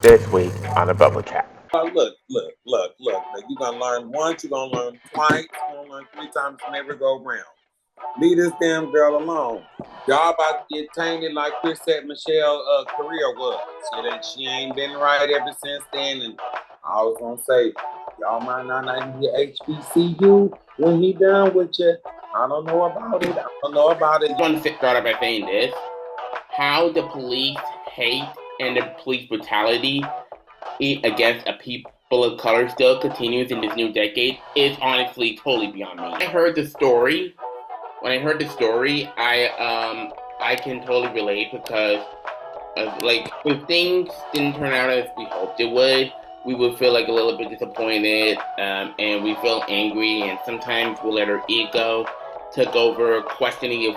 this week on a bubble chat. Look. Now, you're going to learn once, you're going to learn twice, you're going to learn three times, never go round. Leave this damn girl alone. Y'all about to get tainted like Chris said Michelle career was. She ain't been right ever since then. And I was going to say, y'all might not even get HBCU when he done with you. I don't know about it. I want to start off by saying this. How the police hate and the police brutality against a people of color still continues in this new decade is honestly totally beyond me. When I heard the story, I can totally relate because if things didn't turn out as we hoped it we would feel like a little bit disappointed, and we feel angry, and sometimes we let our ego take over, questioning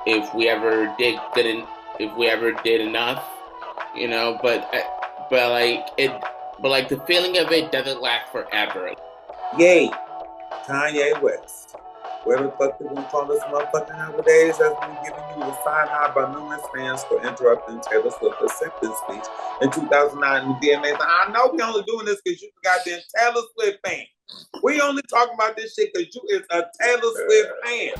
if we ever did enough, you know. But the feeling of it doesn't last forever. Yay, Kanye West. Where the fuck they gonna call this motherfucker nowadays? Has been giving you the side eye by numerous fans for interrupting Taylor Swift's acceptance speech in 2009 in DMA. I know we only doing this because you goddamn Taylor Swift fan. We only talking about this shit because you is a Taylor Swift fan.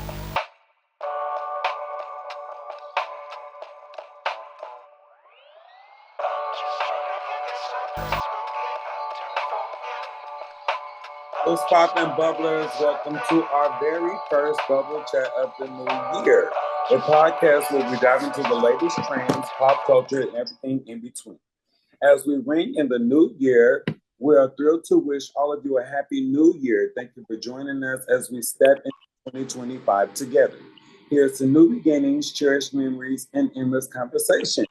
What's poppin', bubblers? Welcome to our very first bubble chat of the new year. The podcast where we dive into the latest trends, pop culture, and everything in between. As we ring in the new year, we are thrilled to wish all of you a happy new year. Thank you for joining us as we step into 2025 together. Here's to new beginnings, cherished memories, and endless conversation.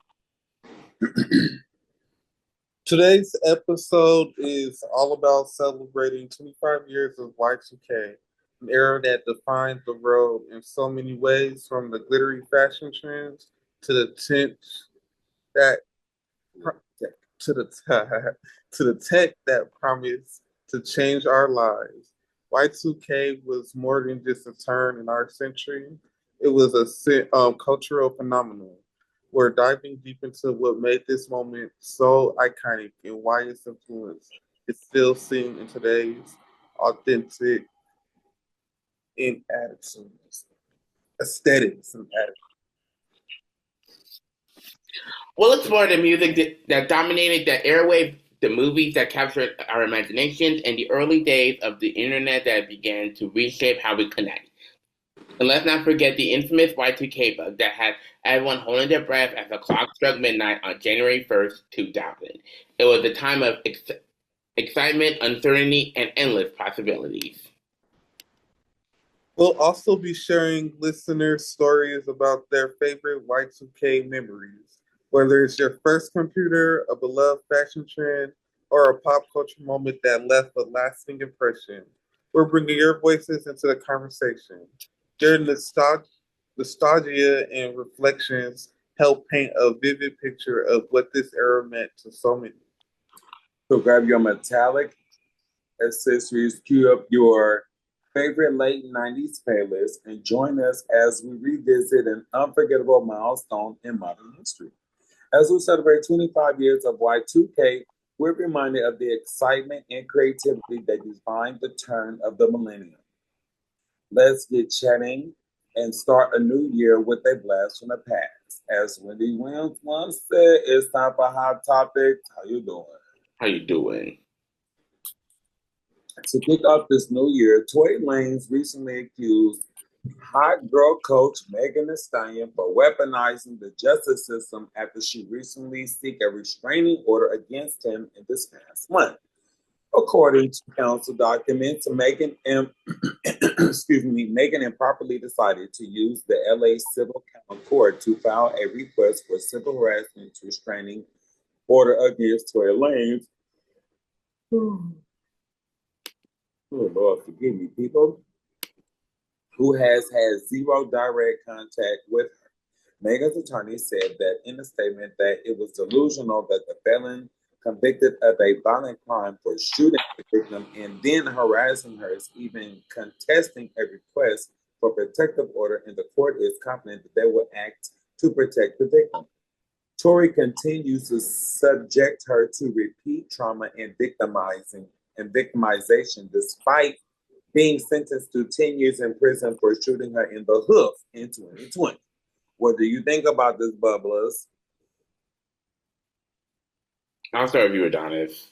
Today's episode is all about celebrating 25 years of Y2K, an era that defined the world in so many ways, from the glittery fashion trends to the that to the to the tech that promised to change our lives. Y2K was more than just a turn in our century; it was a cultural phenomenon. We're diving deep into what made this moment so iconic and why its influence is still seen in today's authentic in attitudes, aesthetics, and attitudes. We'll explore the music that dominated the airwaves, the movies that captured our imaginations, and the early days of the internet that began to reshape how we connect. And let's not forget the infamous Y2K bug that had everyone holding their breath as the clock struck midnight on January 1st, 2000. It was a time of excitement, uncertainty, and endless possibilities. We'll also be sharing listener stories about their favorite Y2K memories, whether it's your first computer, a beloved fashion trend, or a pop culture moment that left a lasting impression. We're bringing your voices into the conversation. Your nostalgia and reflections help paint a vivid picture of what this era meant to so many. So grab your metallic accessories, cue up your favorite late 90s playlist, and join us as we revisit an unforgettable milestone in modern history. As we celebrate 25 years of Y2K, we're reminded of the excitement and creativity that defined the turn of the millennium. Let's get chatting and start a new year with a blast from the past. As Wendy Williams once said, it's time for Hot Topics. How you doing? How you doing? To kick off this new year, Tory Lanez recently accused hot girl coach Megan Thee Stallion for weaponizing the justice system after she recently seek a restraining order against him in this past month. According to council documents, Megan improperly decided to use the LA Civil Court to file a request for civil harassment restraining order against Tory Lanez. Oh, Lord, forgive me, people, who has had zero direct contact with her. Megan's attorney said that in a statement that it was delusional that the felon convicted of a violent crime for shooting the victim and then harassing her is even contesting a request for protective order, and the court is confident that they will act to protect the victim. Tory continues to subject her to repeat trauma and victimization despite being sentenced to 10 years in prison for shooting her in the hoof in 2020. What do you think about this, Bubblers? I'll start with you, Adonis.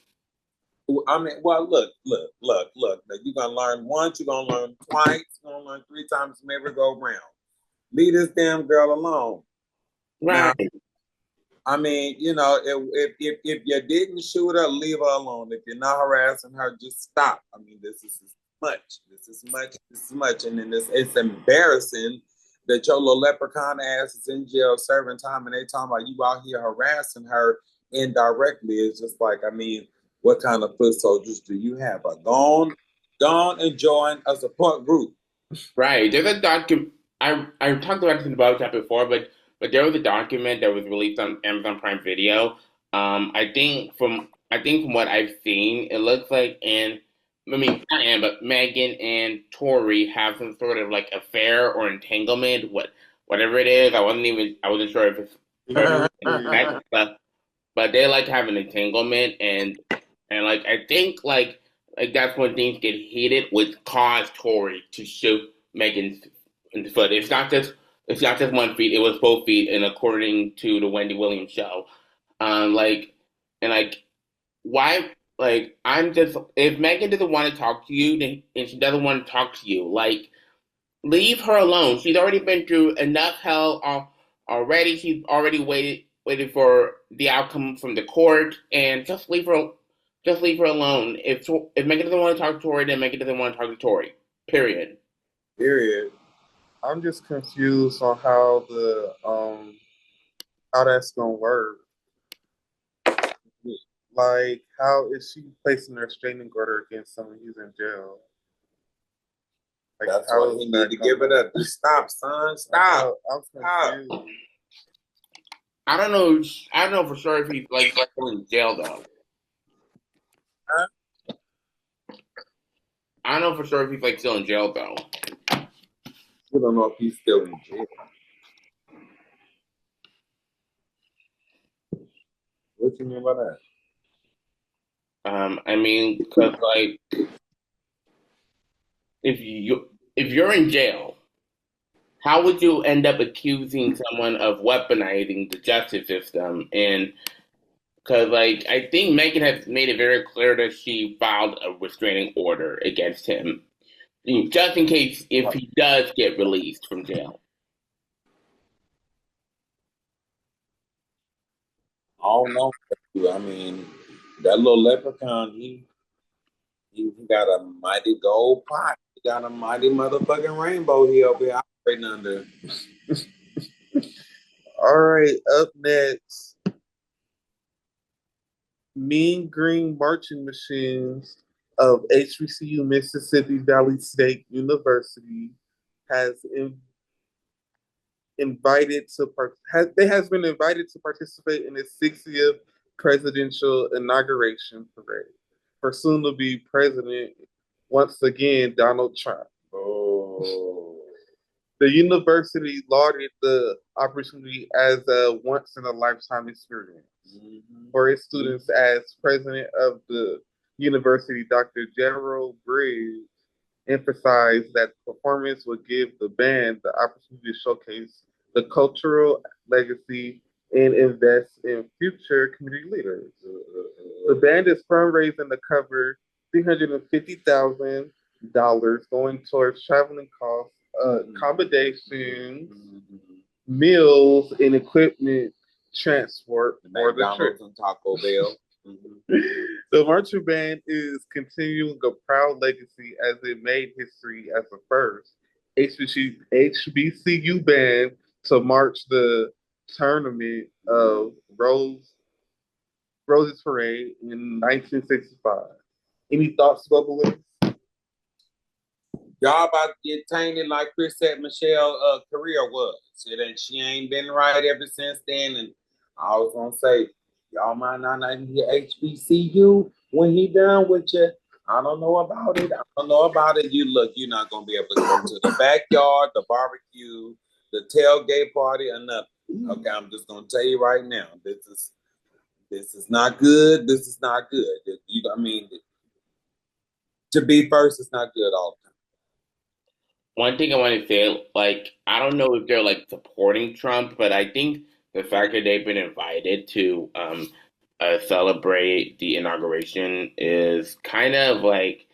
I mean, well, look. You're gonna learn once, you're gonna learn twice, you're gonna learn 3 times, maybe go round. Leave this damn girl alone. Right. Now, I mean, you know, if you didn't shoot her, leave her alone. If you're not harassing her, just stop. I mean, this is much. This is much. And then it's embarrassing that your little leprechaun ass is in jail serving time and they talking about you out here harassing her indirectly. It's just like, I mean, what kind of foot soldiers do you have? Go on and join a support group. Right. There's a document. I talked about that before, but there was a document that was released on Amazon Prime Video. I think from what I've seen, it looks like not Anne, but Megan and Tory have some sort of like affair or entanglement, whatever it is. I wasn't sure if it's perfect, but they like have an entanglement and like I think like that's when things get heated, which caused Tory to shoot Megan's in the foot. It's not just 1 feet; it was both feet, and according to the Wendy Williams show, like and like why I'm just if Megan doesn't want to talk to you, then and she doesn't want to talk to you, like leave her alone. She's already been through enough hell already. She's already waited for the outcome from the court, and just leave her. Just leave her alone. If Megan doesn't want to talk to Tory, then Megan doesn't want to talk to Tory. Period. Period. I'm just confused on how how that's gonna work. Like, how is she placing a restraining order against someone who's in jail? Like, That's how why is he that need to give it up. Just stop, son. Stop. I'm confused. I don't know. I don't know for sure if he's like still in jail though. I don't know for sure if he's like still in jail though. We don't know if he's still in jail. What you mean by that? I mean, because like if you're in jail, how would you end up accusing someone of weaponizing the justice system? And because like I think Megan has made it very clear that she filed a restraining order against him, just in case if he does get released from jail. I don't know. I mean, that little leprechaun, he got a mighty gold pot. He got a mighty motherfucking rainbow he over here operating under. All right, up next, Mean Green Marching Machines of HBCU Mississippi Valley State University has been invited to participate in its 60th presidential inauguration parade for soon-to-be president once again Donald Trump. Oh. The university lauded the opportunity as a once-in-a-lifetime experience for its students. As president of the university, Dr. Gerald Briggs emphasized that the performance would give the band the opportunity to showcase the cultural legacy and invest in future community leaders. The band is fundraising to cover $350,000 going towards traveling costs, accommodations, meals, and equipment transport for the trip. And Taco Bell. The marching band is continuing a proud legacy as it made history as the first HBCU band to march the tournament of Roses Parade in 1965. Any thoughts, Bubba? Y'all about to get tainted like Chrisette Michelle career was. She ain't been right ever since then. And I was gonna say, y'all might not hear HBCU when he done with you. I don't know about it. You're not gonna be able to go to the backyard, the barbecue, the tailgate party, or nothing. Okay, I'm just gonna tell you right now. This is not good. This is not good. I mean, to be first is not good all the time. One thing I want to say, like, I don't know if they're like supporting Trump, but I think the fact that they've been invited to celebrate the inauguration is kind of like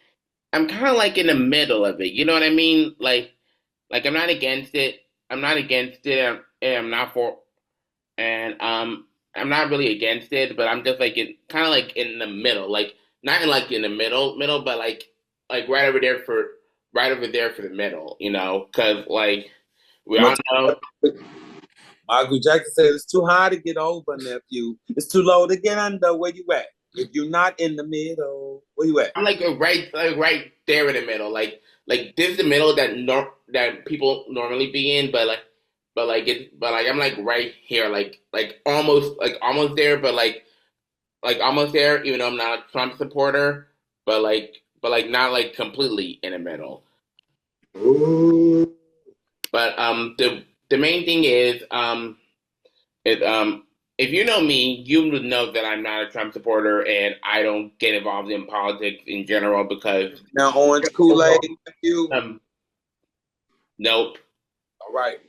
I'm kind of like in the middle of it. You know what I mean? Like I'm not against it. I'm not against it. I'm not for, and I'm not really against it, but I'm just like in kind of like in the middle, like not in like in the middle, but like right over there for the middle, you know, because like we all know. Michael Jackson said it's too high to get over, nephew. It's too low to get under. Where you at? If you're not in the middle, where you at? I'm right there in the middle, like this is the middle that people normally be in, but I'm like right here, like almost there, but like almost there, even though I'm not a Trump supporter, but like not like completely in the middle. Ooh. But the main thing is if you know me, you would know that I'm not a Trump supporter and I don't get involved in politics in general because Now, orange Kool-Aid, nephew. um nope, All right.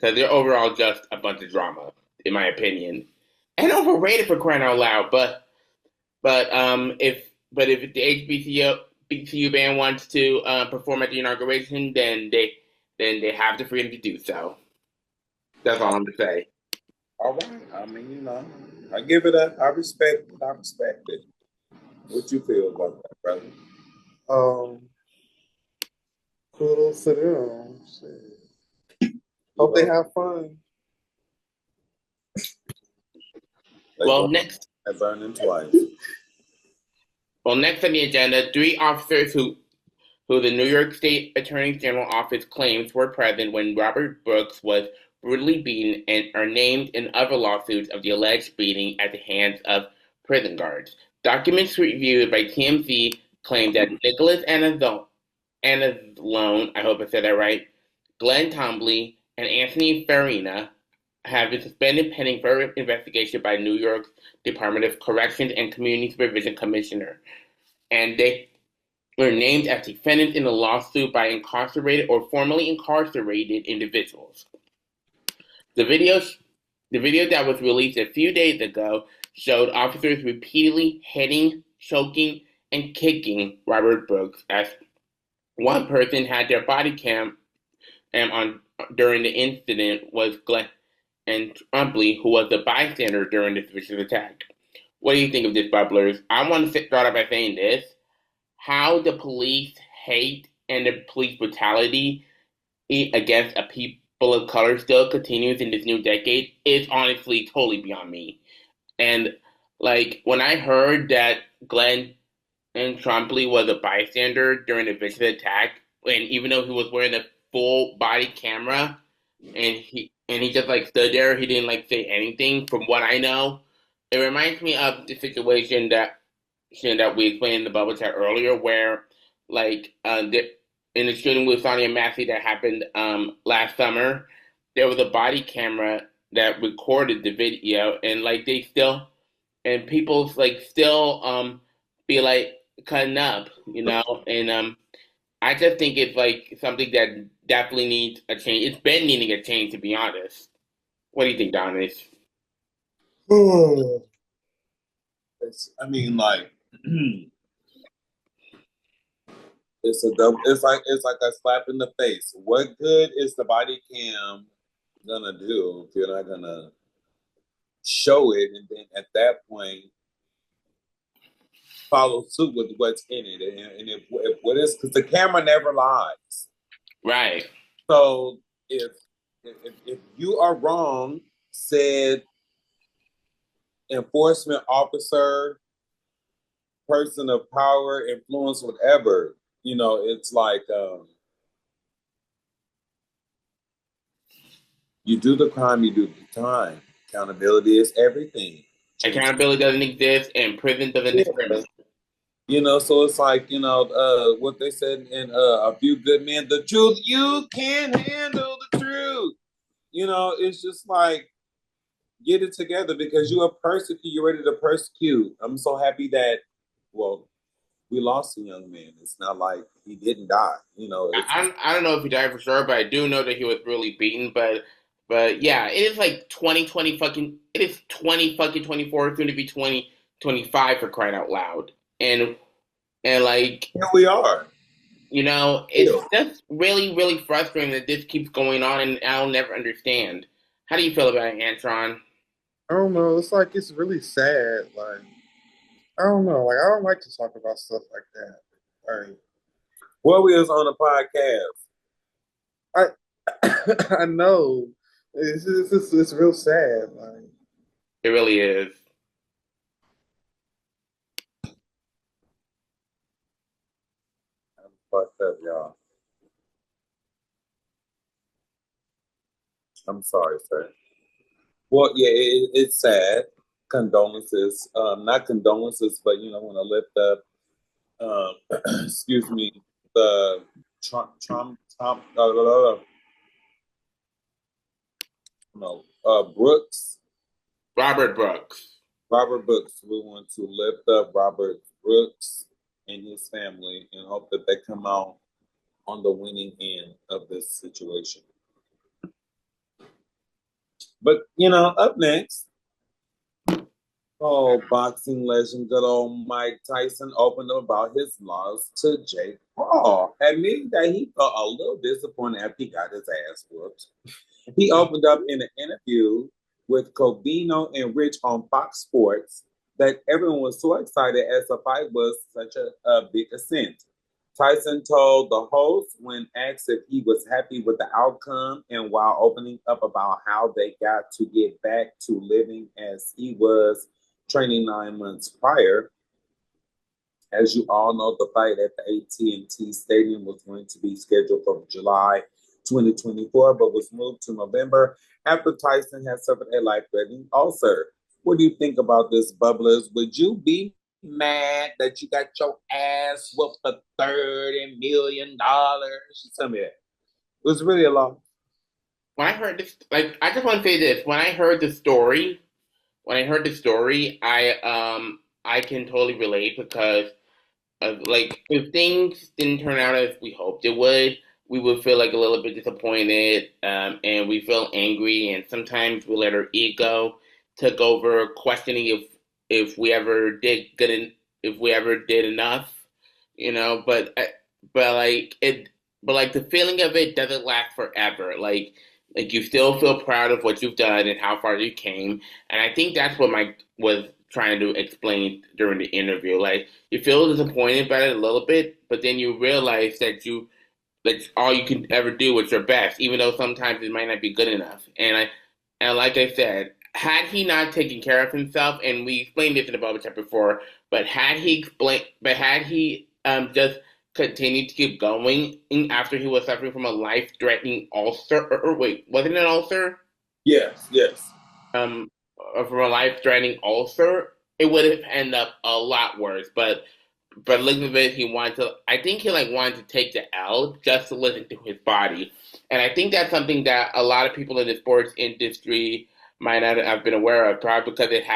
because they're overall just a bunch of drama, in my opinion, and overrated for crying out loud. But if the HBCU band wants to perform at the inauguration, then they have the freedom to do so. That's all I'm gonna say. All right. I mean, you know, I give it a. I respect it. I respect it. What you feel about that, brother? Kudos to them. Shit. Hope they have fun. Well, next. I burning twice. Well, next on the agenda, three officers who the New York State Attorney General Office claims were present when Robert Brooks was brutally beaten and are named in other lawsuits of the alleged beating at the hands of prison guards. Documents reviewed by TMZ claim that Nicholas Anzalone, I hope I said that right, Glenn Tombly, and Anthony Farina have been suspended pending further investigation by New York's Department of Corrections and Community Supervision Commissioner. And they were named as defendants in the lawsuit by incarcerated or formerly incarcerated individuals. The video that was released a few days ago showed officers repeatedly hitting, choking, and kicking Robert Brooks as one person had their body cam on during the incident was Glenn and Trumpley, who was a bystander during this vicious attack. What do you think of this, bubblers? I want to start off by saying this. How the police hate and the police brutality against a people of color still continues in this new decade is honestly totally beyond me. And like when I heard that Glenn and Trombley was a bystander during the vicious attack, and even though he was wearing a full body camera, and he just like stood there, he didn't like say anything. From what I know, it reminds me of the situation that we explained in the bubble chat earlier, where like in the shooting with Sonia Massey that happened last summer, there was a body camera that recorded the video, and like they still and people like still be like cutting up, you know, and I just think it's like something that definitely needs a change. It's been needing a change, to be honest. What do you think, Donis? I mean, like, it's like a slap in the face. What good is the body cam gonna do if you're not gonna show it, and then at that point follow suit with what's in it? And if what is, because the camera never lies, right? So if you are wrong, said enforcement officer, person of power, influence, whatever, you know, it's like you do the crime, you do the time. Accountability is everything. Accountability doesn't exist, and prison doesn't discriminate. You know, so it's like, you know, what they said in A Few Good Men, the truth, you can't handle the truth. You know, it's just like, get it together because you are persecuted. You're ready to persecute. I'm so happy that, well, we lost a young man. It's not like he didn't die. You know, it's I don't know if he died for sure, but I do know that he was really beaten. But yeah, it is like 2020 fucking. It is 20 fucking 24. Soon to be 2025 for crying out loud. And like here we are. it's just really really frustrating that this keeps going on, and I'll never understand. How do you feel about it, Antron? I don't know. It's like it's really sad. Like I don't know. Like I don't like to talk about stuff like that. Like What we was on the podcast. I know. It's real sad. Like It really is. I'm fucked up, y'all. I'm sorry, sir. Well, yeah, it's sad. Condolences. Not condolences, but I want to lift up. Excuse me. The no, Brooks. Robert Brooks. Robert Brooks. We want to lift up Robert Brooks and his family and hope that they come out on the winning end of this situation. But up next, boxing legend, good old Mike Tyson opened up about his loss to Jake Paul, admitting that he felt a little disappointed after he got his ass whooped. He opened up in an interview with Covino and Rich on Fox Sports that everyone was so excited as the fight was such a big ascent. Tyson told the host when asked if he was happy with the outcome and while opening up about how they got to get back to living as he was training 9 months prior. As you all know, the fight at the AT&T Stadium was going to be scheduled for July 2024, but was moved to November after Tyson had suffered a life-threatening ulcer. What do you think about this, Bubblers? Would you be mad that you got your ass whooped for $30 million? Tell me that. It was really a lot. When I heard this, like, I just want to say this. When I heard the story, I can totally relate because like if things didn't turn out as we hoped it would, we would feel like a little bit disappointed, and we feel angry, and sometimes we let our ego take over, questioning if we ever did good, if we ever did enough, but like it, but like the feeling of it doesn't last forever. Like you still feel proud of what you've done and how far you came, and I think that's what Mike was trying to explain during the interview. Like you feel disappointed about it a little bit, but then you realize that's all you can ever do with your best, even though sometimes it might not be good enough. And like I said, had he not taken care of himself, and we explained this in the bubble chat before, but had he just continued to keep going after he was suffering from a life-threatening ulcer, or wait, wasn't it an ulcer? Yes, yes. Um, from a life-threatening ulcer, it would have ended up a lot worse. But looking at it, he wanted to. I think he like wanted to take the L just to listen to his body, and I think that's something that a lot of people in the sports industry might not have been aware of, probably because it's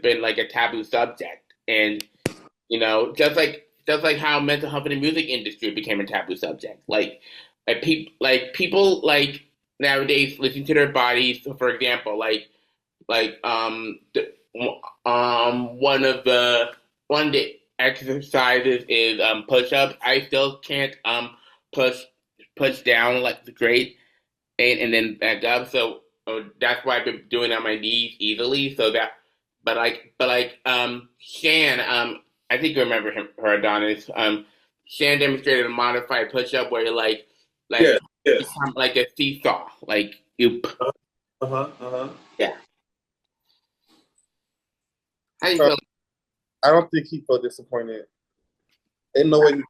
been like a taboo subject, and just like how mental health in the music industry became a taboo subject, people like nowadays listen to their bodies. So for example, like one of the exercises is push ups. I still can't push push down like the great and then back up. So that's why I've been doing it on my knees easily. So that, but like Shan, I think you remember her, Adonis. Shan demonstrated a modified push up where you like Yes, yes. become like a seesaw, like you. Uh-huh. Yeah. How do you feel? I don't think he felt disappointed. Ain't no way he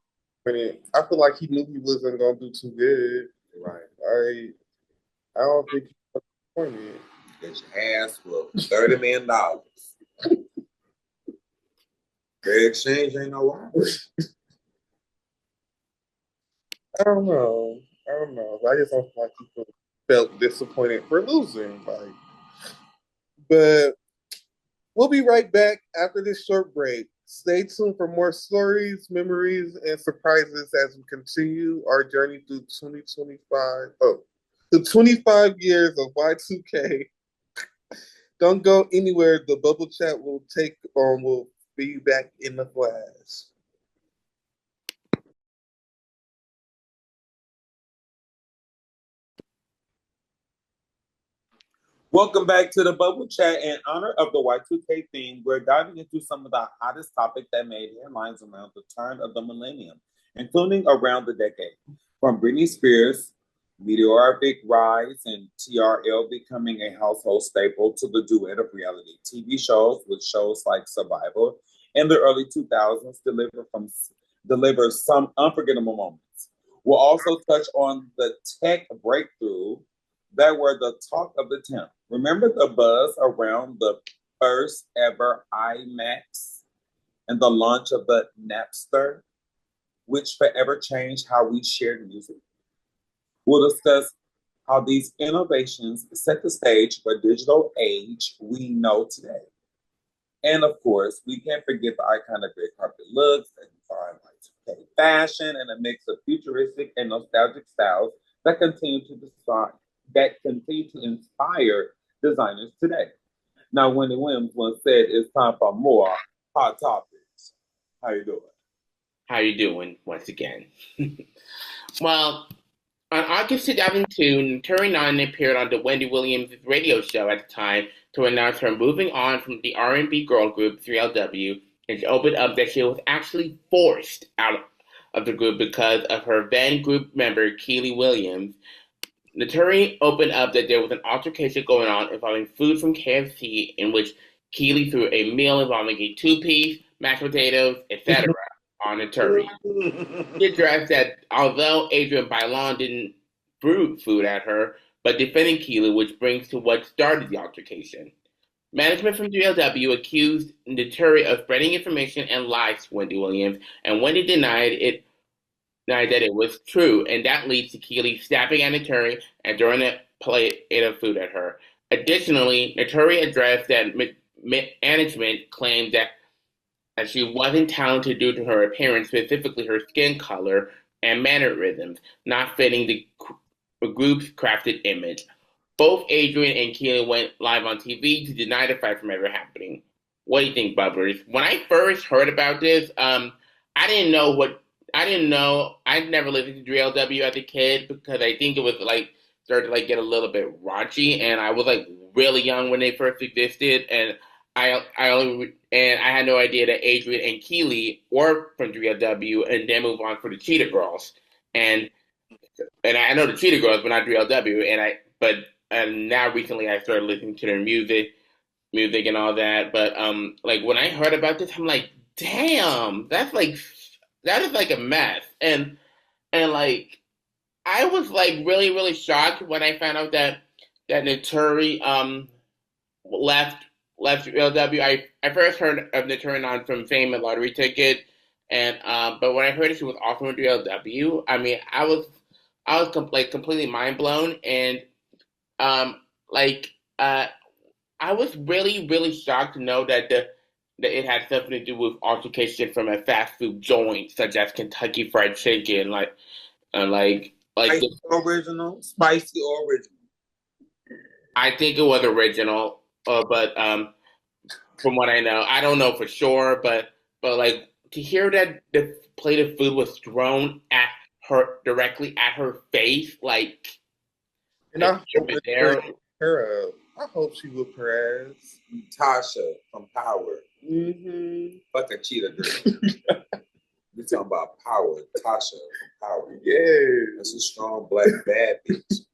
disappointed. I feel like he knew he wasn't gonna do too good. Right. I don't think he felt disappointed. Get your ass whooped. $30 million. The exchange ain't no lie. I don't know. I just don't feel like he felt disappointed for losing. Like But we'll be right back after this short break. Stay tuned for more stories, memories, and surprises as we continue our journey through 2025. Oh, the 25 years of Y2K. Don't go anywhere. The bubble chat will take on. We'll be back in the flash. Welcome back to the Bubble Chat. In honor of the Y2K theme, we're diving into some of the hottest topics that made headlines around the turn of the millennium, including around the decade. From Britney Spears' meteoric rise and TRL becoming a household staple to the duet of reality TV shows with shows like Survivor in the early 2000s deliver some unforgettable moments. We'll also touch on the tech breakthrough that were the talk of the town. Remember the buzz around the first ever IMAX and the launch of the Napster, which forever changed how we shared music? We'll discuss how these innovations set the stage for the digital age we know today. And of course, we can't forget the iconic red carpet looks that define Y2K fashion and a mix of futuristic and nostalgic styles that continue to inspire designers today. Now, Wendy Williams once said, "It's time for more hot topics." How you doing? How you doing once again? Well, on August 2002, Tory Lanez appeared on the Wendy Williams radio show at the time to announce her moving on from the R&B girl group 3LW, and to open up that she was actually forced out of the group because of her then group member Keely Williams. Tory opened up that there was an altercation going on involving food from KFC in which Keely threw a meal involving a two-piece, mashed potatoes, etc. on Tory. He addressed that although Adrian Bailon didn't brew food at her, but defending Keely, which brings to what started the altercation. Management from 3LW accused Tory of spreading information and lies to Wendy Williams, and Wendy denied that it was true, and that leads to Keely snapping at Naturi and throwing a plate of food at her. Additionally, Naturi addressed that management claimed that she wasn't talented due to her appearance, specifically her skin color and mannerisms, not fitting the group's crafted image. Both Adrian and Keely went live on TV to deny the fight from ever happening. What do you think, Bubblers? When I first heard about this, I didn't know. I'd never listened to 3LW as a kid because I think it was like started to like get a little bit raunchy, and I was like really young when they first existed, and I had no idea that Adrian and Keely were from 3LW, and then move on for the Cheetah Girls, and I know the Cheetah Girls, but not 3LW, and now recently I started listening to their music and all that, but like when I heard about this, I'm like, damn, that is like a mess, and like I was like really really shocked when I found out that Naturi left LW. I first heard of Naturi on from Fame and Lottery Ticket, and but when I heard that she was also in LW, I mean like completely mind blown, and like I was really really shocked to know that it had something to do with altercation from a fast food joint such as Kentucky Fried Chicken, like Spicy original, spicy original. I think it was original, but from what I know, I don't know for sure, but like to hear that the plate of food was thrown at her directly at her face, like, and I hope her. I hope she whooped her ass. Tasha from Power. Mm-hmm. Fuck a cheetah girl. You're talking about Power. Tasha from Power. Yeah. That's a strong black bad bitch.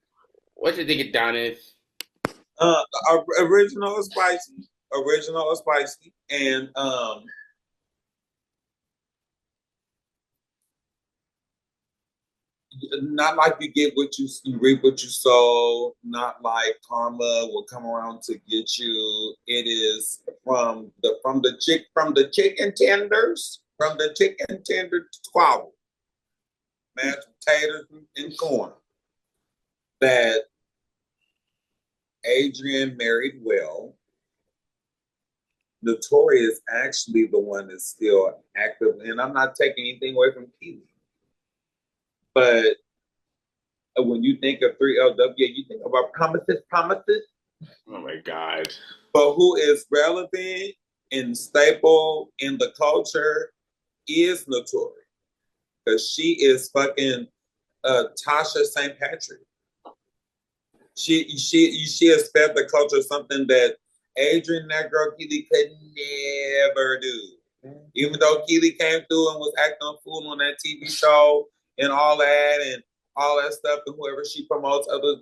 What you think of Donis? Original or spicy. And not like you reap what you sow, not like karma will come around to get you. It is from the chicken tenders, squabble, mashed potatoes and corn, that Adrian married well, Tory is actually the one that's still active, and I'm not taking anything away from Keely. But when you think of 3LW, you think about promises. Oh my God. But who is relevant and staple in the culture is Notori. Because she is fucking Tasha St. Patrick. She has fed the culture something that Adrian, that girl Keely, could never do. Even though Keely came through and was acting a fool on that TV show and all that stuff, and whoever she promotes other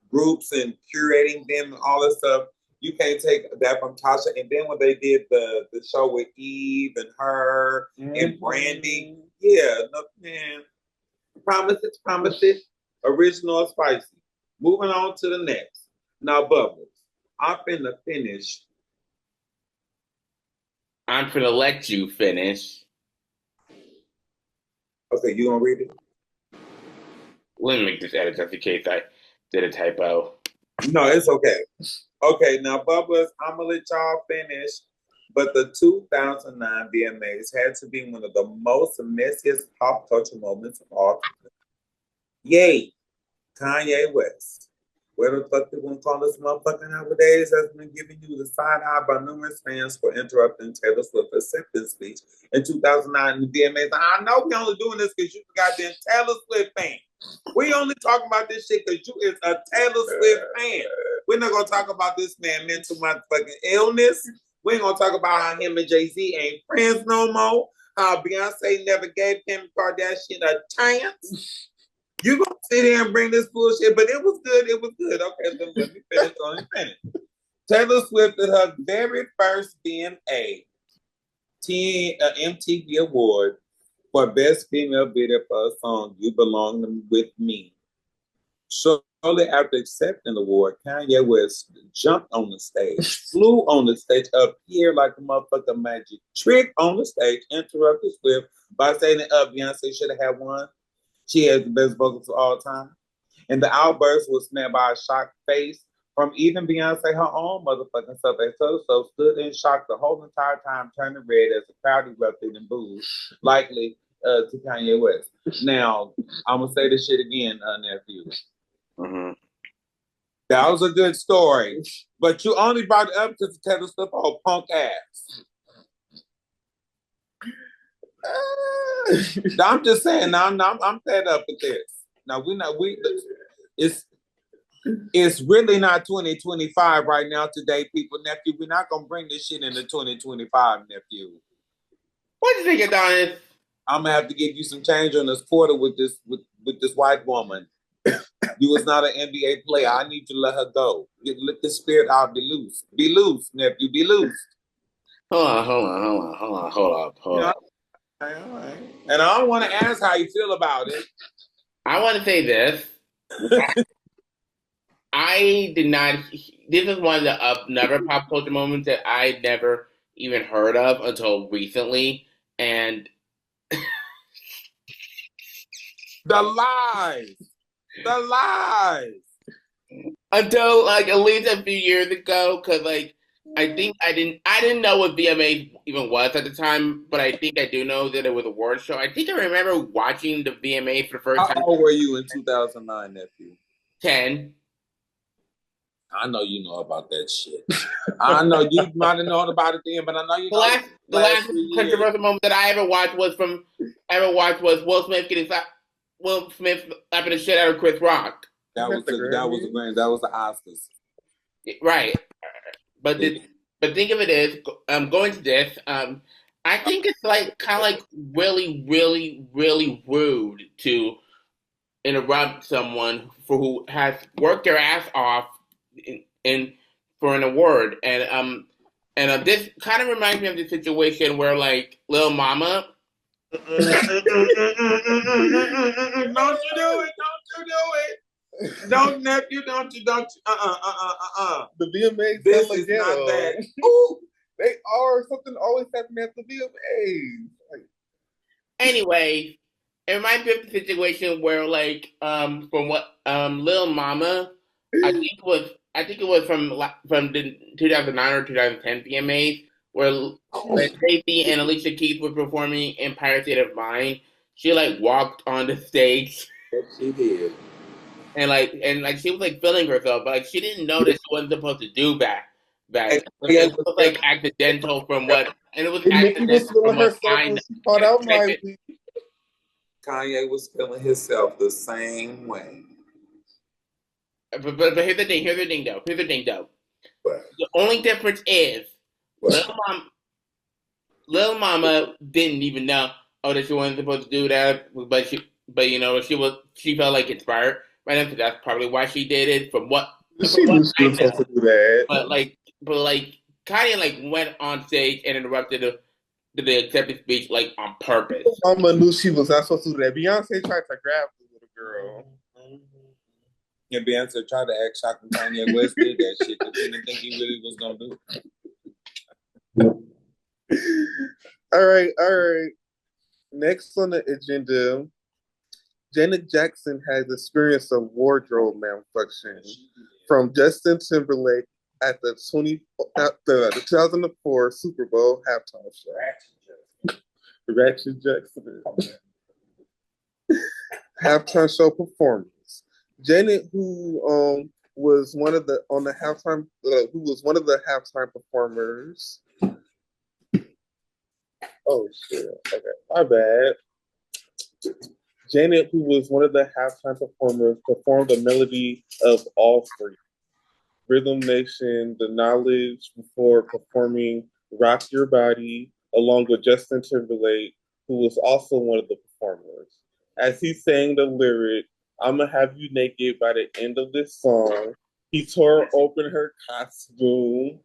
groups and curating them and all that stuff, you can't take that from Tasha. And then when they did the show with Eve and her and Brandy, no, man, promises, original spicy. Moving on to the next. Now, Bubbles, I'm finna finish. I'm finna let you finish. Okay, you gonna read it? Let me make this edit just in case I did a typo. No, it's okay. Okay, now, Bubbles, I'm gonna let y'all finish. But the 2009 VMAs had to be one of the most messiest pop culture moments of all time. Yay, Kanye West. Where the fuck they gonna call this motherfucker nowadays has been giving you the side eye by numerous fans for interrupting Taylor Swift's acceptance speech in 2009 in the VMAs. I know we only doing this because you goddamn Taylor Swift fan. We only talking about this shit because you is a Taylor Swift fan. We're not gonna talk about this man mental motherfucking illness. We ain't gonna talk about how him and Jay-Z ain't friends no more. How Beyonce never gave Kim Kardashian a chance. You gonna sit here and bring this bullshit, but it was good. It was good. Okay, let me finish. Taylor Swift at her very first VMA MTV Award for Best Female Video for a song "You Belong with Me." Shortly after accepting the award, Kanye West jumped on the stage, flew on the stage, appeared like a motherfucking magic trick on the stage, interrupted Swift by saying that Beyonce should have had won. She has the best vocals of all time. And the outburst was met by a shocked face from even Beyonce, her own motherfucking self. And so stood in shock the whole entire time, turning red as the crowd erupted and booed, likely to Kanye West. Now, I'm going to say this shit again, nephew. Mm-hmm. That was a good story. But you only brought it up because Taylor Swift, punk ass. I'm just saying. Now I'm fed up with this. Now it's really not 2025 right now today, people. Nephew, we're not gonna bring this shit into 2025, nephew. What do you think, Adonis? I'm gonna have to give you some change on this quarter with this white woman. You was not an NBA player. I need to let her go. Let the spirit out. Be loose, nephew. Be loose. Hold up. All right. And I don't want to ask how you feel about it. I want to say this. I did not. This is one of the another pop culture moments that I never even heard of until recently, and the lies. Until like at least a few years ago, because like I think I didn't know what VMA even was at the time, but I think I do know that it was a award show. I think I remember watching the VMA for the first time. How old were you in 2009, nephew? 10. I know you know about that shit. I know you might have known about it then, but I know you know. The last controversial moment that I ever watched was Will Smith slapping the shit out of Chris Rock. That was the Oscars. Right. But think of it as going to this. I think it's like kind of like really, really, really rude to interrupt someone who has worked their ass off in for an award, and this kind of reminds me of the situation where like Lil Mama. Don't you do it! Don't nephew! Don't you? The VMAs. This is not that. Ooh, they are something always happening at the VMAs. Like, anyway, it reminds me of the situation where like from what Lil Mama, I think it was from the 2009 or 2010 VMAs where Stacey and Alicia Keys were performing Empire State of Mind, she like walked on the stage Yes, she did. and she was like feeling herself, but like she didn't know that she wasn't supposed to do that. And It was like accidental from what, and it was And Nikki was accidental feeling from what herself I when she called out expected. Miley. Kanye was feeling himself the same way. But here's the thing. Here's the thing, though. But, The only difference is Lil Mama didn't even know that she wasn't supposed to do that, but she felt like inspired by them, so that's probably why she did it. From what She knew she I was supposed know, to do that. but Kanye like went on stage and interrupted the acceptance speech like on purpose. Mama knew she was not supposed to do that. Beyonce tried to grab the little girl. and Beyonce tried to act shocked when Kanye West did that shit because he didn't think he really was going to do it. All right. Next on the agenda, Janet Jackson has experienced a wardrobe malfunction from Justin Timberlake at the 2004 Super Bowl halftime show. Ratchet Jackson. Halftime show performance. Janet, who was one of the halftime performers. Oh shit! Okay, my bad. Janet, who was one of the halftime performers, performed the melody of All Free, Rhythm Nation, The Knowledge before performing Rock Your Body, along with Justin Timberlake, who was also one of the performers. As he sang the lyric, "I'ma have you naked" by the end of this song, he tore open her costume,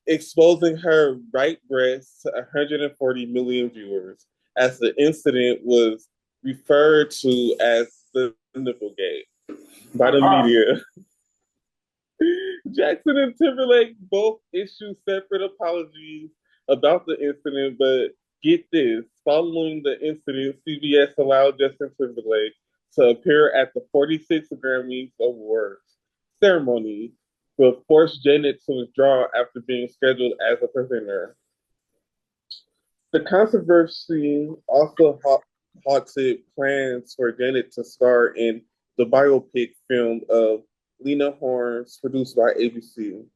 exposing her right breast to 140 million viewers, as the incident was referred to as the Nipplegate by the media. Jackson and Timberlake both issued separate apologies about the incident, but get this, following the incident, CBS allowed Justin Timberlake to appear at the 46th Grammys Awards ceremony, but forced Janet to withdraw after being scheduled as a presenter. The controversy also halted plans for Janet to star in the biopic film of Lena Hornes, produced by ABC.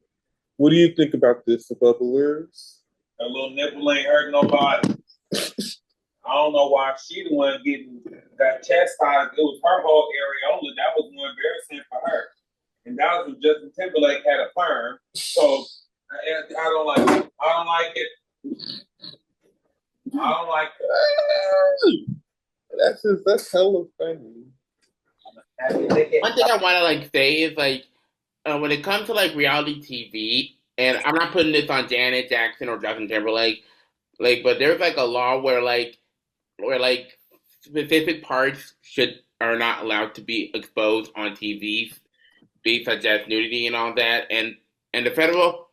What do you think about this, bubblers? That little nipple ain't hurt nobody. I don't know why she the one got chastised. It was her whole areola. That was more embarrassing for her. And that was when Justin Timberlake had a perm. So I don't like it. I don't like it. That's hella funny. One thing I want to say is when it comes to reality TV, and I'm not putting this on Janet Jackson or Justin Timberlake, but there's a law where specific parts are not allowed to be exposed on TV, such as nudity and all that, and the federal,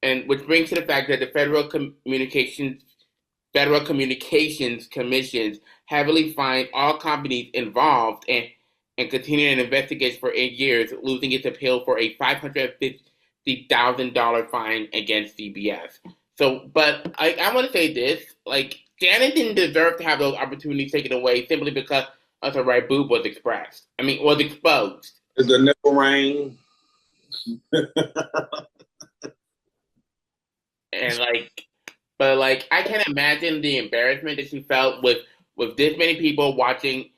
and which brings to the fact that the Federal Communications Commissions heavily fined all companies involved and continued an investigation for 8 years, losing its appeal for a $550,000 fine against CBS. So, but I want to say this: Janet didn't deserve to have those opportunities taken away simply because her right boob was exposed. Is the nipple ring? And but I can't imagine the embarrassment that she felt with this many people watching,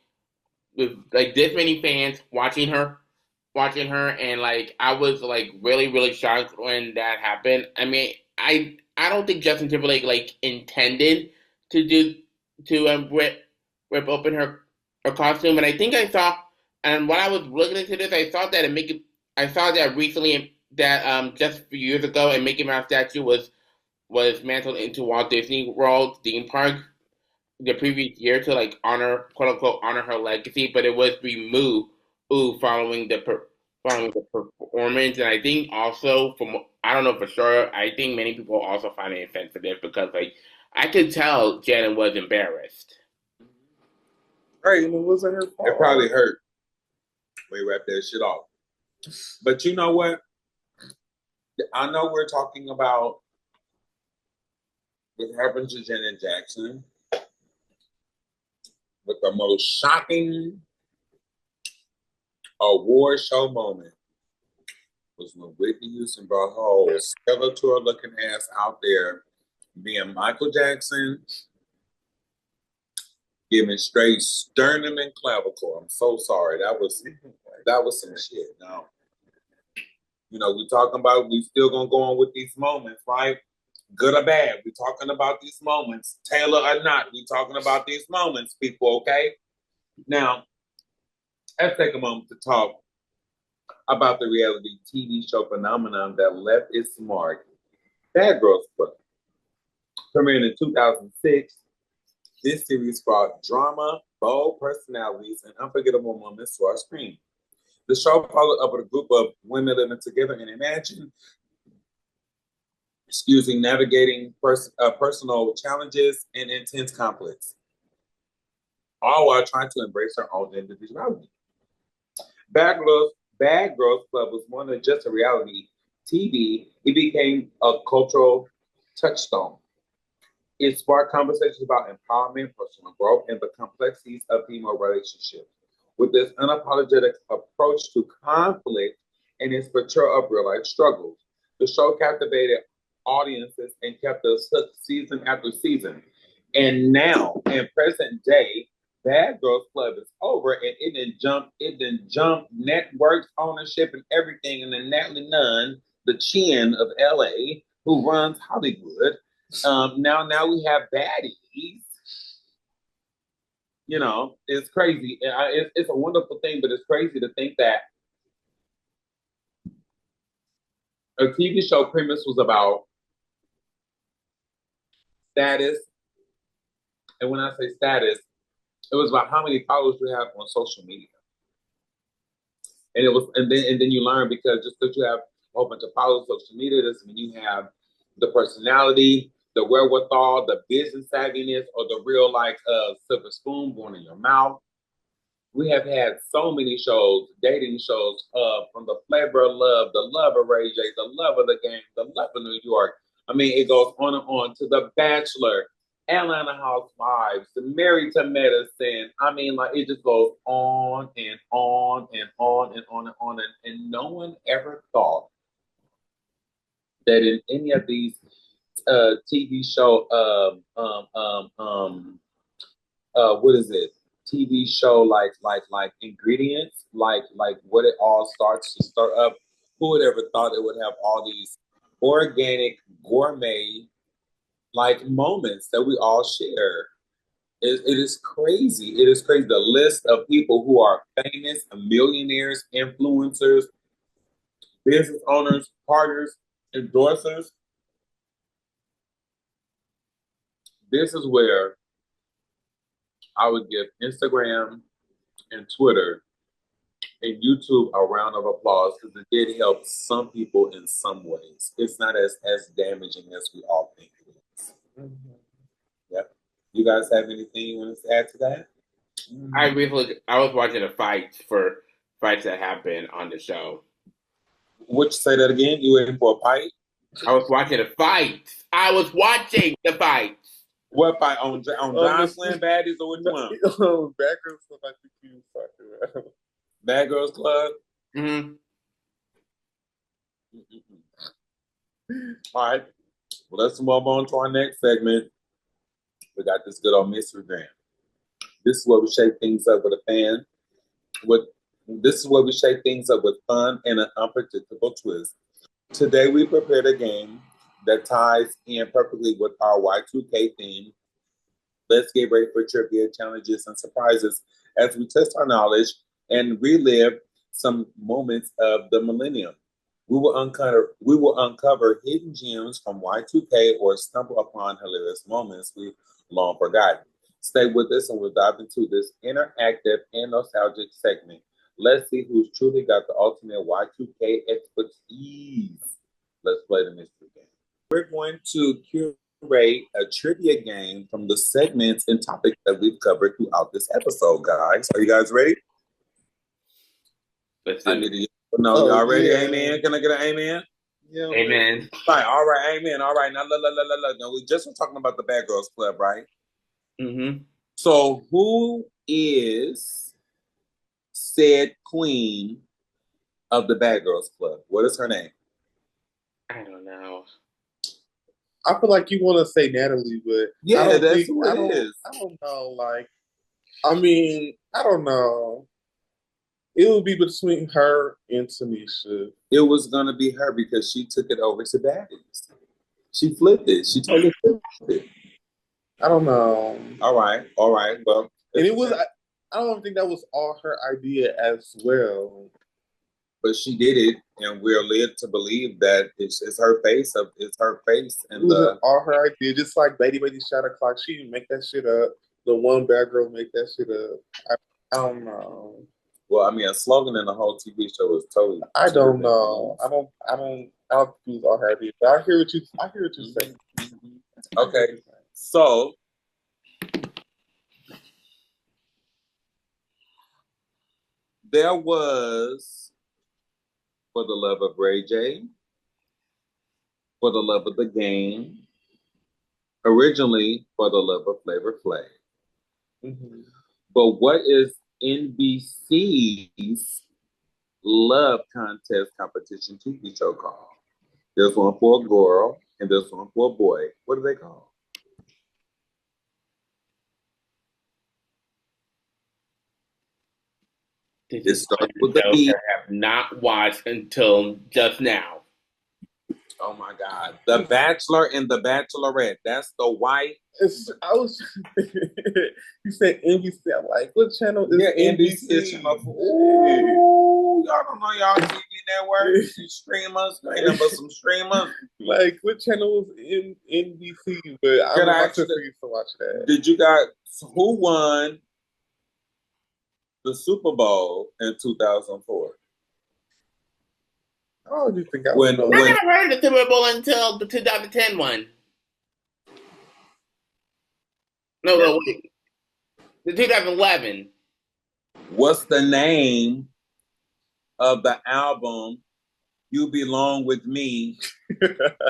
with this many fans watching her, and I was really shocked when that happened. I mean, I don't think Justin Timberlake intended to rip open her costume, and I think I saw, and when I was looking into this, I saw that recently that just a few years ago a Mickey Mouse statue was mantled into Walt Disney World theme park the previous year to honor, quote unquote, honor her legacy, but it was removed following the performance. And I think also, I don't know for sure, I think many people also find it insensitive because I could tell Janet was embarrassed. Right, and it wasn't her fault. It probably hurt. We wrap that shit off. But you know what? I know we're talking about what happened to Janet Jackson, but the most shocking award show moment was when Whitney Houston brought her whole Skeletor-looking ass out there being Michael Jackson, giving straight sternum and clavicle. I'm so sorry. That was some shit. Now, we talking about, we still gonna go on with these moments, right? Good or bad, we talking about these moments. Taylor or not, we talking about these moments, people, okay? Now, let's take a moment to talk about the reality TV show phenomenon that left its mark. Bad Girls Club. Premiered in 2006, this series brought drama, bold personalities, and unforgettable moments to our screen. The show followed up with a group of women living together and navigating personal challenges and intense conflicts, all while trying to embrace their own individuality. Bad Girls Club was more than just a reality TV. It became a cultural touchstone. It sparked conversations about empowerment, personal growth, and the complexities of female relationships. With this unapologetic approach to conflict and its portrayal of real-life struggles, the show captivated audiences and kept us hooked season after season. And now, in present day, Bad Girls Club is over, and it didn't jump networks, ownership, and everything. And then Natalie Nunn, the chin of LA, who runs Hollywood. Now we have baddies. It's crazy. It's a wonderful thing, but it's crazy to think that a TV show premise was about status. And when I say status, it was about how many followers you have on social media. And then you learn, because just because you have a whole bunch of followers on social media doesn't mean you have the personality, the wherewithal, the business savviness, or the real silver spoon born in your mouth. We have had so many shows, dating shows, from the Flavor of Love, the Love of Ray J, the Love of the Game, the Love of New York. I mean, it goes on and on, to The Bachelor, Atlanta Housewives, the Married to Medicine. I mean, it just goes on and on and on and on and on. And no one ever thought that in any of these TV show, what is it? TV show like ingredients, like what it all starts to start up. Who would ever thought it would have all these organic gourmet moments that we all share? It is crazy. It is crazy. The list of people who are famous, millionaires, influencers, business owners, partners, endorsers. This is where I would give Instagram and Twitter and YouTube a round of applause, because it did help some people in some ways. It's not as damaging as we all think it is. Mm-hmm. Yep. You guys have anything you want to add to that? Mm-hmm. I was watching the fights that happened on the show. Say that again? You were in for a fight? I was watching the fights. What fight? On Jocelyn Baddies or which one? Bad Girls Club, I think you was talking about. Bad Girls Club? Mm-hmm. All right. Well, let's move on to our next segment. We got this good old mystery gram. This is where we shake things up with a fan. This is where we shake things up with fun and an unpredictable twist. Today we prepared a game that ties in perfectly with our Y2K theme. Let's get ready for trivia, challenges, and surprises as we test our knowledge and relive some moments of the millennium. We will uncover hidden gems from Y2K or stumble upon hilarious moments we've long forgotten. Stay with us and we'll dive into this interactive and nostalgic segment. Let's see who's truly got the ultimate Y2K expertise. Let's play the mystery game. We're going to curate a trivia game from the segments and topics that we've covered throughout this episode, guys. Are you guys ready? Let's do it. Y'all ready? Yeah. Amen. Can I get an amen? Yeah, Amen. Right, all right, amen. All right, now, look. Now, we just were talking about the Bad Girls Club, right? Mm-hmm. So, who is said queen of the Bad Girls Club? What is her name? I don't know. I feel like you want to say Natalie, but Yeah, I don't that's think who I it don't. is. I don't know. Like, I mean, I don't know. It would be between her and Tanisha. It was gonna be her because she took it over to Baddies. She flipped it. She totally flipped it. I don't know. All right. Well, And it was. I don't think that was all her idea as well. but she did it, and we're led to believe that it's her face of it's her face It and wasn't the. all her idea. Just like Lady Shot O'Clock, she didn't make that shit up. The one bad girl make that shit up. I don't know. Well, I mean, a slogan in the whole TV show was totally. I don't know. I don't think it was all her idea. But I hear what you're saying. Okay, so there was For the Love of Ray J, For the Love of the Game, originally For the Love of Flavor Flav. Mm-hmm. But what is NBC's love contest competition TV show called? There's one for a girl and there's one for a boy. What are they called? This It is starts one with the show B. that I have not watched until just now. Oh my God. The Bachelor and the Bachelorette. That's the white. I was. You said NBC. I'm like, what channel is NBC is NBC? channel 4. Ooh, y'all don't know y'all TV network. You streamers. Ain't nothing but some streamers. Like, what channel was in NBC? But I Can would I like ask to you for you to watch that. Did you guys, who won the Super Bowl in 2004? I don't even think I When would know. I when never heard of the Super Bowl until the 2010 one. No, wait. The 2011. what's the name of the album "You Belong with Me"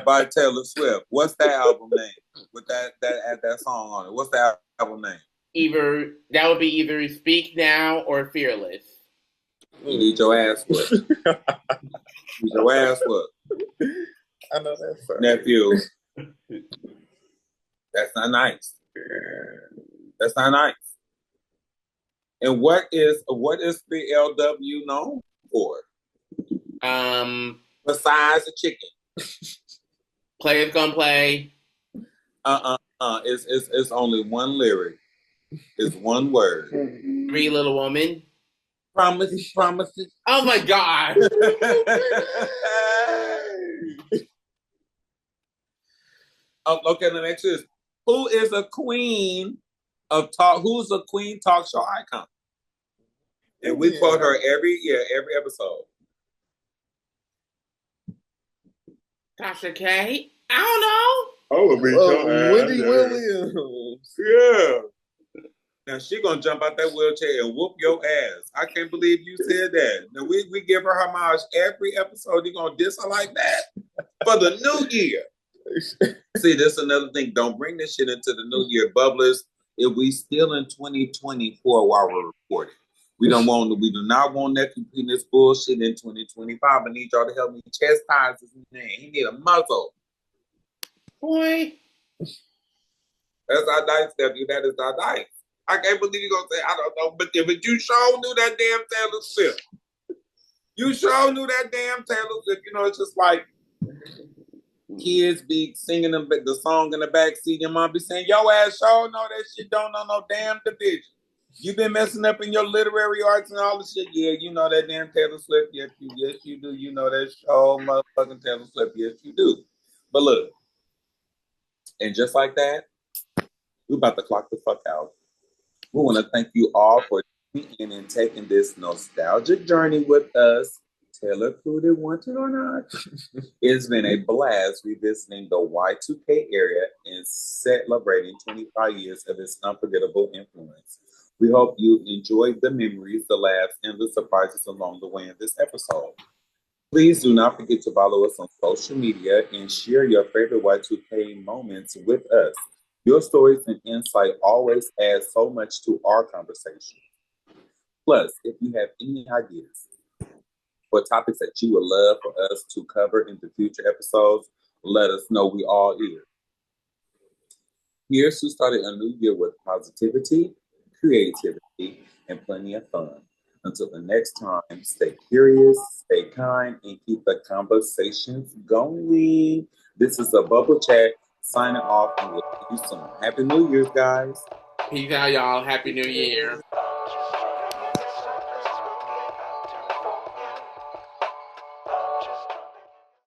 by Taylor Swift? What's that album name with that song on it? What's that album name? That would be either Speak Now or Fearless. You need your ass whooped. You need your ass whooped. I know that song. Nephew. That's not nice. That's not nice. And what is the LW known for? Besides the chicken. Players Gonna Play. It's only one lyric. It's one word. Three Little Woman. Promises. Oh my God. Okay, the next is who is a queen of talk? Who's a queen talk show icon? And we quote her every episode. Tasha K. I don't know. Oh, Wendy Williams. Yeah. Now she gonna jump out that wheelchair and whoop your ass. I can't believe you said that. Now we give her homage every episode. You gonna diss her like that for the new year? See, this is another thing. Don't bring this shit into the new year, bubblers. If we still in 2024 while we're recording, we do not want that completing this bullshit in 2025. I need y'all to help me chastise this man. He need a muzzle. Boy. That's our dice, nephew. That is our dice. I can't believe you're gonna say I don't know, but you sure knew that damn Taylor Swift. You sure knew that damn Taylor Swift. You know, it's just like kids be singing the song in the backseat. Your mom be saying, "Yo ass sure know that shit don't know no damn division. You been messing up in your literary arts and all the shit. Yeah, you know that damn Taylor Swift. Yes, you do. You know that show motherfucking Taylor Swift. Yes, you do. But look, and just like that, we're about to clock the fuck out. We want to thank you all for tuning in and taking this nostalgic journey with us. Taylor included, want to or not. It's been a blast revisiting the Y2K area and celebrating 25 years of its unforgettable influence. We hope you enjoyed the memories, the laughs, and the surprises along the way in this episode. Please do not forget to follow us on social media and share your favorite Y2K moments with us. Your stories and insight always add so much to our conversation. Plus, if you have any ideas for topics that you would love for us to cover in the future episodes, let us know. We all ears. Here's to starting a new year with positivity, creativity, and plenty of fun. Until the next time, stay curious, stay kind, and keep the conversations going. This is a Bubble Chat signing off, and we'll see you soon. Happy New Year's, guys. Peace out, y'all. Happy New Year.